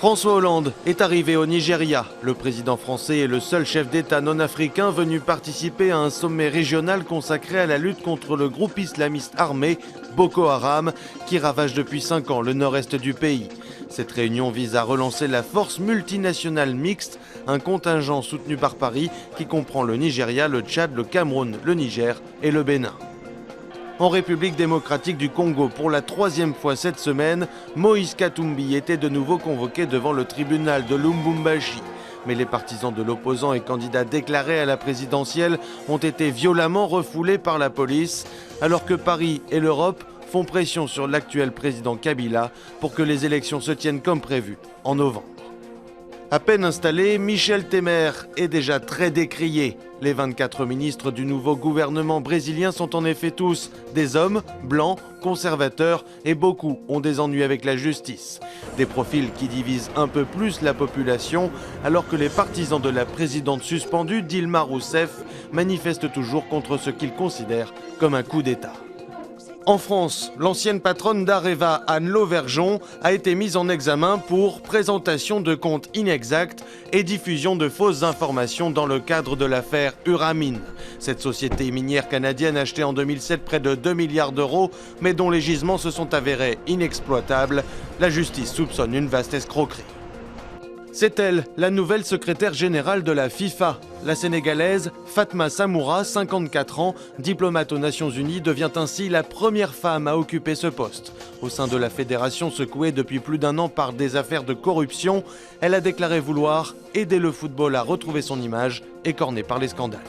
François Hollande est arrivé au Nigeria. Le président français est le seul chef d'État non africain venu participer à un sommet régional consacré à la lutte contre le groupe islamiste armé Boko Haram qui ravage depuis 5 ans le nord-est du pays. Cette réunion vise à relancer la force multinationale mixte, un contingent soutenu par Paris qui comprend le Nigeria, le Tchad, le Cameroun, le Niger et le Bénin. En République démocratique du Congo, pour la 3e fois cette semaine, Moïse Katumbi était de nouveau convoqué devant le tribunal de Lubumbashi. Mais les partisans de l'opposant et candidat déclaré à la présidentielle ont été violemment refoulés par la police, alors que Paris et l'Europe font pression sur l'actuel président Kabila pour que les élections se tiennent comme prévu en novembre. À peine installé, Michel Temer est déjà très décrié. Les 24 ministres du nouveau gouvernement brésilien sont en effet tous des hommes blancs, conservateurs et beaucoup ont des ennuis avec la justice. Des profils qui divisent un peu plus la population alors que les partisans de la présidente suspendue, Dilma Rousseff, manifestent toujours contre ce qu'ils considèrent comme un coup d'État. En France, l'ancienne patronne d'Areva, Anne Lauvergeon, a été mise en examen pour présentation de comptes inexacts et diffusion de fausses informations dans le cadre de l'affaire Uramine. Cette société minière canadienne achetée en 2007 près de 2 milliards d'euros, mais dont les gisements se sont avérés inexploitables, la justice soupçonne une vaste escroquerie. C'est elle, la nouvelle secrétaire générale de la FIFA. La Sénégalaise Fatma Samoura, 54 ans, diplomate aux Nations Unies, devient ainsi la première femme à occuper ce poste. Au sein de la fédération secouée depuis plus d'1 an par des affaires de corruption, elle a déclaré vouloir aider le football à retrouver son image, écornée par les scandales.